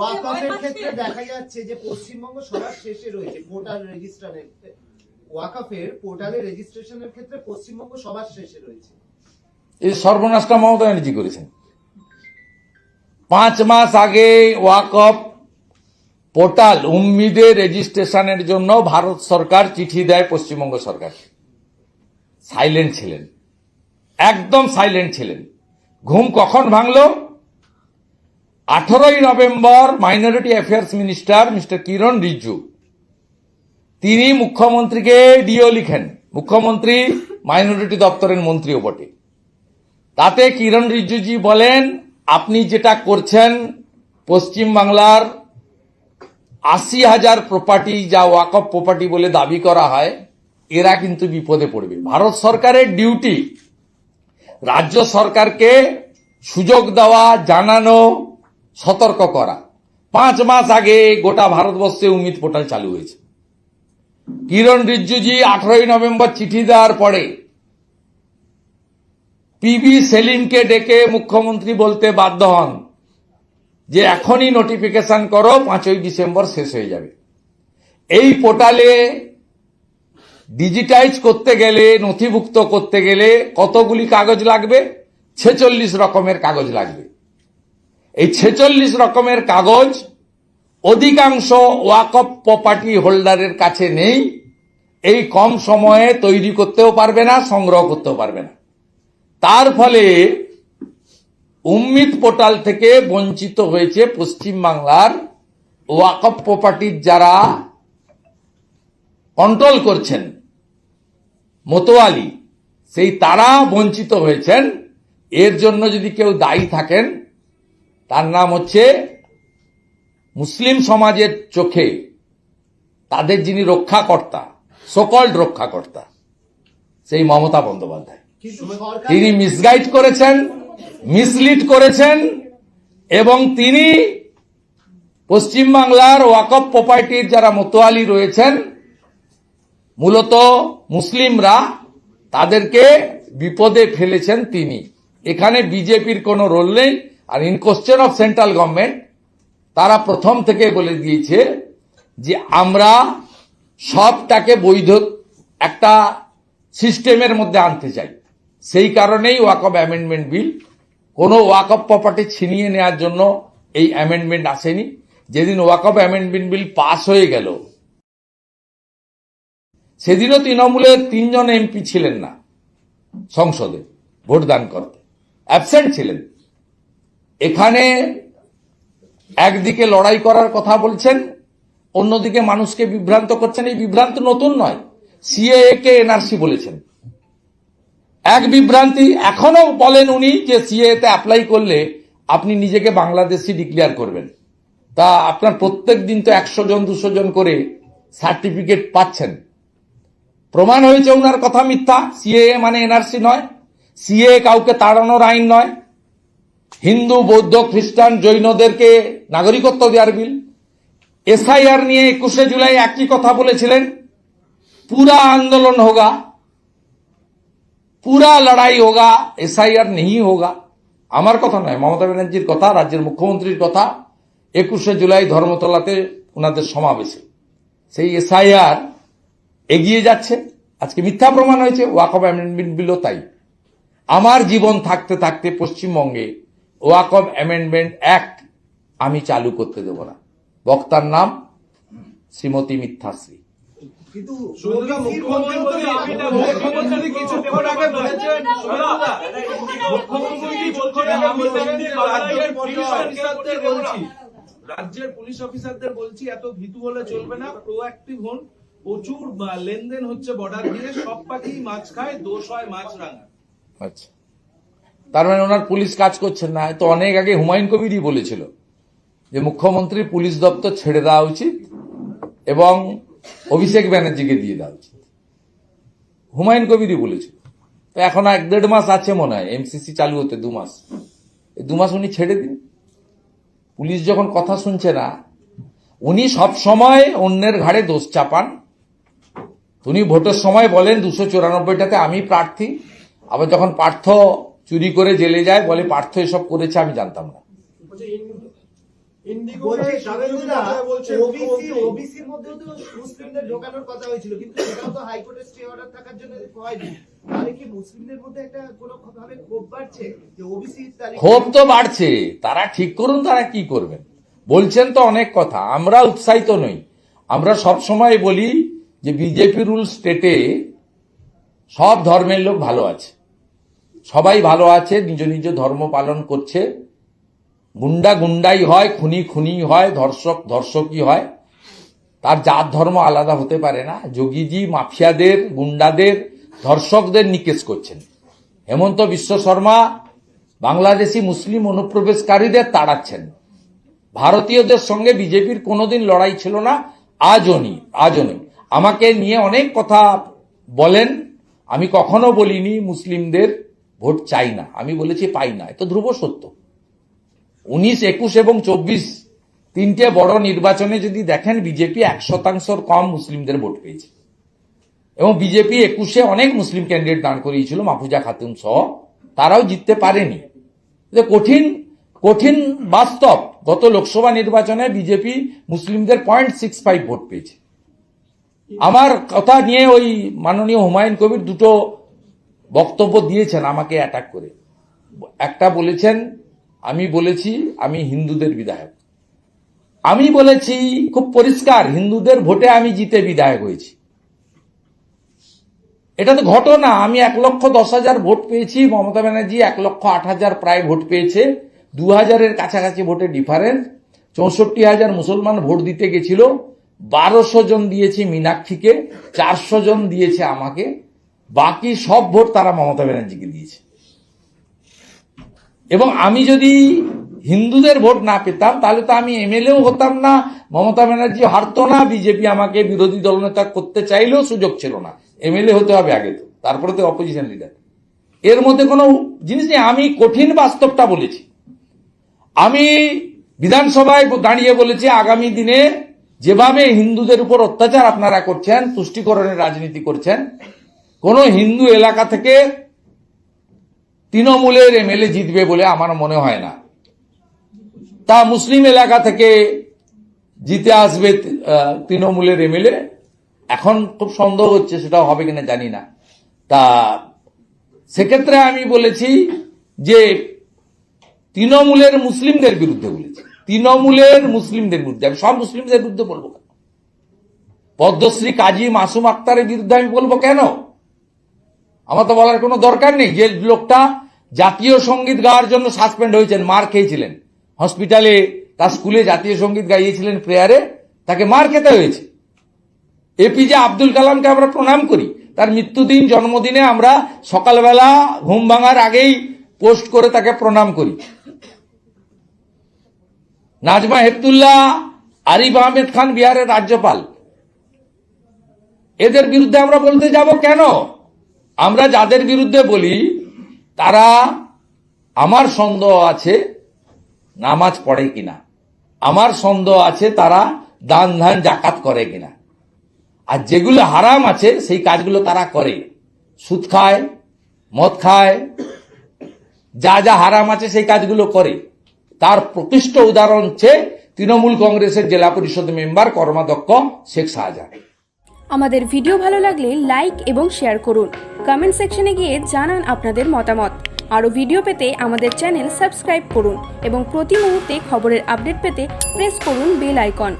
ওয়াকফের ক্ষেত্রে দেখা যাচ্ছে যে পশ্চিমবঙ্গ সবার শেষে রয়েছে পোর্টাল রেজিস্ট্রারের, ওয়াকফের পোর্টালে রেজিস্ট্রেশনের ক্ষেত্রে পশ্চিমবঙ্গ সবার শেষে রয়েছে। এই সর্বনাশটা মমতা ব্যানার্জি করেছেন। 5 মাস আগে ওয়াকফ পোর্টাল উম্মিদের রেজিস্ট্রেশনের জন্য ভারত সরকার চিঠি দেয় পশ্চিমবঙ্গ সরকার। সাইলেন্ট ছিলেন, একদম সাইলেন্ট ছিলেন। ঘুম কখন ভাঙল? 18ই November minority affairs minister mister Kiran Rijiju তিনি মুখ্যমন্ত্রীকে ডিও লিখেন। মুখ্যমন্ত্রী মাইনরিটি দপ্তরের মন্ত্রীও বটে। তাতে কিরণ রিজিজুজি বলেন, আপনি যেটা করছেন পশ্চিমবাংলার 80,000 প্রপার্টি যা ওয়াকফ প্রপার্টি বলে দাবি করা হয়, এরা কিন্তু বিপদে পড়বে। ভারত সরকারের ডিউটি রাজ্য সরকারকে সুযোগ দেওয়া, জানানো, সতর্ক করা। 5 মাস আগে গোটা ভারতবর্ষে উম্মিদ পোর্টাল চালু হয়েছে। কিরণ রিজিজুজি 18ই নভেম্বর চিঠি দেওয়ার পরে পিবি সেলিমকে ডেকে মুখ্যমন্ত্রী বলতে বাধ্য হন যে এখনই নোটিফিকেশন করো, 5ই ডিসেম্বর শেষ হয়ে যাবে। এই পোর্টালে ডিজিটাইজ করতে গেলে, নথিভুক্ত করতে গেলে কতগুলি কাগজ লাগবে? 46 রকমের কাগজ লাগবে। এই 46 রকমের কাগজ অধিকাংশ ওয়াকফ প্রপার্টি হোল্ডারের কাছে নেই। এই কম সময়ে তৈরি করতেও পারবে না, সংগ্রহ করতেও পারবে না। তার ফলে উম্মিদ পোর্টাল থেকে বঞ্চিত হয়েছে পশ্চিমবাংলার ওয়াকফ প্রপার্টির যারা কন্ট্রোল করছেন, মোতোয়ালি, সেই তারা বঞ্চিত হয়েছেন। এর জন্য যদি কেউ দায়ী থাকেন, তার নাম হচ্ছে মুসলিম সমাজের চোখে তাদের যিনি রক্ষাকর্তা, সকল্ড রক্ষাকর্তা, সেই মমতা বন্দ্যোপাধ্যায়। তিনি মিসগাইড করেছেন, মিসলিড করেছেন, এবং তিনি পশ্চিমবাংলার ওয়াকফ প্রপার্টির যারা মোতোয়ালি রয়েছেন, মূলত মুসলিমরা, তাদেরকে বিপদে ফেলেছেন তিনি। এখানে বিজেপির কোনো রোল নেই। আর in question of central government, তারা প্রথম থেকে বলে দিয়েছে যে আমরা সবটাকে বৈধ একটা সিস্টেমের মধ্যে আনতে চাই। সেই কারণেই ওয়াকফ অ্যামেন্ডমেন্ট বিল, কোনো ওয়াকফ প্রপার্টি ছিনিয়ে নেওয়ার জন্য এই অ্যামেন্ডমেন্ট আসেনি। যেদিন ওয়াকফ অ্যামেন্ডমেন্ট বিল পাস হয়ে গেল, সেদিনও তৃণমূলের 3 জন এমপি ছিলেন না সংসদে ভোটদান করতে, অ্যাবসেন্ট ছিলেন। এখানে একদিকে লড়াই করার কথা বলছেন, অন্যদিকে মানুষকে বিভ্রান্ত করছেন। এই বিভ্রান্ত নতুন নয়, সিএএ কে এনআরসি বলেছেন। এক বিভ্রান্তি এখনো বলেন উনি যে সিএএ তে অ্যাপ্লাই করলে আপনি নিজেকে বাংলাদেশি ডিক্লেয়ার করবেন। তা আপনার প্রত্যেক দিন তো 100 জন 200 জন করে সার্টিফিকেট পাচ্ছেন। প্রমাণ হয়েছে ওনার কথা মিথ্যা। সিএএ মানে এনআরসি নয়, সিএএ কাউকে তাড়ানোর আইন নয়। হিন্দু, বৌদ্ধ, খ্রিস্টান, জৈনদেরকে নাগরিকত্ব দেওয়ার বিল। এসআইআর নিয়ে 21শে জুলাই একই কথা বলেছিলেন, पूरा आंदोलन होगा, पूरा लड़ाई होगा, एसआईआर नहीं होगा। আমার কথা নয়, মমতা ব্যানার্জির কথা, রাজ্যের মুখ্যমন্ত্রীর কথা। 21শে জুলাই ধর্মতলাতে ওনাদের সমাবেশে সেই এসআইআর এগিয়ে যাচ্ছে। আজকে মিথ্যা প্রমাণ হয়েছে। ওয়াকফ অ্যামেন্ডমেন্ট বিলও তাই। আমার জীবন থাকতে থাকতে পশ্চিমবঙ্গে ওয়াকফ অ্যামেন্ডমেন্ট অ্যাক্ট আমি চালু করতে দেব না। বক্তার নাম শ্রীমতী মিথ্যাশ্রী। কিন্তু রাজ্যের পুলিশ অফিসারদের বলছি, এত ভীতু হলে চলবে না, প্রোঅ্যাক্টিভ হন। প্রচুর লেনদেন হচ্ছে বর্ডার দিয়ে, সব পাখি মাছ খায়, দোষ হয় মাছরাঙা। আচ্ছা, তার মানে ওনার পুলিশ কাজ করছেন না। তো অনেক আগে হুমায়ুন কবিরই বলেছিল যে মুখ্যমন্ত্রীর পুলিশ দপ্তর ছেড়ে দেওয়া উচিত এবং অভিষেক ব্যানার্জিকে দিয়ে দেওয়া উচিত। হুমায়ুন কবিরই বলেছিল। তো এখন 1-1.5 মাস আছে মনে হয় এমসিসি চালু হতে, 2 মাস। এই 2 মাস উনি ছেড়ে দিন। পুলিশ যখন কথা শুনছে না, উনি সব সময় অন্যের ঘাড়ে দোষ চাপান। উনি ভোটের সময় বলেন 294টাতে আমি প্রার্থী, আবার যখন পার্থ চুরি করে জেলে যায় বলে পার্থ এসব করেছে আমি জানতাম না। বলছে শুভেন্দুদা, ওবিসির মধ্যেও তো মুসলিমদের ঢোকানোর কথা হয়েছিল, কিন্তু সেটাও তো হাইকোর্টের স্টে অর্ডার থাকার জন্য হয়নি। তাহলে কি মুসলিমদের মধ্যে একটা কোনো ভাবে ক্ষোভ বাড়ছে যে ওবিসি ক্ষোভ তো বাড়ছে, তারা ঠিক করুন তারা কি করবেন। বলছেন তো অনেক কথা, আমরা উৎসাহিত নই। আমরা সব সময় বলি যে বিজেপি রুল স্টেটে সব ধর্মের লোক ভালো আছে, সবাই ভালো আছে, নিজ নিজ ধর্ম পালন করছে। গুন্ডা গুন্ডাই হয়, খুনি খুনি হয়, ধর্ষক ধর্ষকই হয়, তার জাত ধর্ম আলাদা হতে পারে না। যোগীজি মাফিয়াদের, গুন্ডাদের, ধর্ষকদের নিকেশ করছেন। হেমন্ত বিশ্ব শর্মা বাংলাদেশি মুসলিম অনুপ্রবেশকারীদের তাড়াচ্ছেন। ভারতীয়দের সঙ্গে বিজেপির কোনোদিন লড়াই ছিল না, আজও নেই। আমাকে নিয়ে অনেক কথা বলেন, আমি কখনো বলিনি মুসলিমদের ভোট চাই না, আমি বলেছি পাই না। এতো ধ্রুব সত্য। 19, 21 এবং 24 তিনটে বড় নির্বাচনে যদি দেখেন, বিজেপি 1% কম মুসলিমদের ভোট পেয়েছে। এবং বিজেপি 21-এ অনেক মুসলিম ক্যান্ডিডেট দাঁড় করিয়েছিল, মাহফুজা খাতুন সহ, তারাও জিততে পারেনি। কঠিন বাস্তব। গত লোকসভা নির্বাচনে বিজেপি মুসলিমদের 0.65 ভোট পেয়েছে। আমার কথা নিয়ে ওই মাননীয় হুমায়ুন কবির দুটো বক্তব্য দিয়েছেন আমাকে অ্যাটাক করে। একটা বলেছেন, আমি বলেছি আমি হিন্দুদের বিধায়ক। আমি বলেছি খুব পরিষ্কার, হিন্দুদের ভোটে আমি জিতে বিধায়ক হয়েছি। এটা তো ঘটনা। আমি 1,10,000 ভোট পেয়েছি, মমতা ব্যানার্জি 1,08,000 প্রায় ভোট পেয়েছে। 2,000-এর কাছাকাছি ভোটে ডিফারেন্স। 64,000 মুসলমান ভোট দিতে গেছিল, 1,200 জন দিয়েছে মীনাক্ষীকে, 400 জন দিয়েছে আমাকে, বাকি সব ভোট তারা মমতা ব্যানার্জিকে দিয়েছে। এবং আমি যদি হিন্দুদের ভোট না পেতাম তাহলে তো আমি এমএলএও হতাম না, মমতা ব্যানার্জি হারতো না, বিজেপি আমাকে বিরোধী দলনেতা করতে চাইলেও সুযোগ ছিল না। এমএলএ হতে হবে আগে, তো তারপরে তো অপোজিশন লিডার। এর মধ্যে কোনো জিনিস নেই। আমি কঠিন বাস্তবটা বলেছি। আমি বিধানসভায় দাঁড়িয়ে বলেছি, আগামী দিনে যেভাবে হিন্দুদের উপর অত্যাচার আপনারা করছেন, তুষ্টিকরণের রাজনীতি করছেন, কোন হিন্দু এলাকা থেকে তৃণমূলের এমএলএ জিতবে বলে আমার মনে হয় না। তা মুসলিম এলাকা থেকে জিতে আসবে তৃণমূলের এমএলএ, এখন খুব সন্দেহ হচ্ছে, সেটা হবে কিনা জানি না। তা সেক্ষেত্রে আমি বলেছি যে তৃণমূলের মুসলিমদের বিরুদ্ধে বলেছি, তৃণমূলের মুসলিমদের বিরুদ্ধে। আমি সব মুসলিমদের বিরুদ্ধে বলবো কেন? পদ্মশ্রী কাজী মাসুম আক্তারের বিরুদ্ধে আমি বলবো কেন? আমার তো বলার কোনো দরকার নেই। যে লোকটা জাতীয় সঙ্গীত গাওয়ার জন্য সাসপেন্ড হয়েছেন, মার খেয়েছিলেন হসপিটালে, তার স্কুলে জাতীয় সঙ্গীত গাইয়েছিলেন প্রেয়ারে, তাকে মার খেতে হয়েছে। এপিজে আব্দুল কালামকে আমরা প্রণাম করি, তার মৃত্যুদিন, জন্মদিনে আমরা সকালবেলা ঘুম ভাঙার আগেই পোস্ট করে তাকে প্রণাম করি। নাজমা হেপতুল্লাহ, আরিফ আহমেদ খান বিহারের রাজ্যপাল, এদের বিরুদ্ধে আমরা বলতে যাব কেন? আমরা যাদের বিরুদ্ধে বলি তারা, আমার সন্দেহ আছে নামাজ পড়ে কিনা, আমার সন্দেহ আছে তারা দান ধান জাকাত করে কিনা, আর যেগুলো হারাম আছে সেই কাজগুলো তারা করে, সুদ খায়, মদ খায়, যা যা হারাম আছে সেই কাজগুলো করে। তার প্রকৃষ্ট উদাহরণ হচ্ছে তৃণমূল কংগ্রেসের জেলা পরিষদ মেম্বার কর্মাধ্যক্ষ শেখ শাহজাহান। আমাদের ভিডিও ভালো লাগলে লাইক এবং শেয়ার করুন। কমেন্ট সেকশনে গিয়ে জানান আপনাদের মতামত। আরও ভিডিও পেতে আমাদের চ্যানেল সাবস্ক্রাইব করুন এবং প্রতি মুহূর্তে খবরের আপডেট পেতে প্রেস করুন বেল আইকন।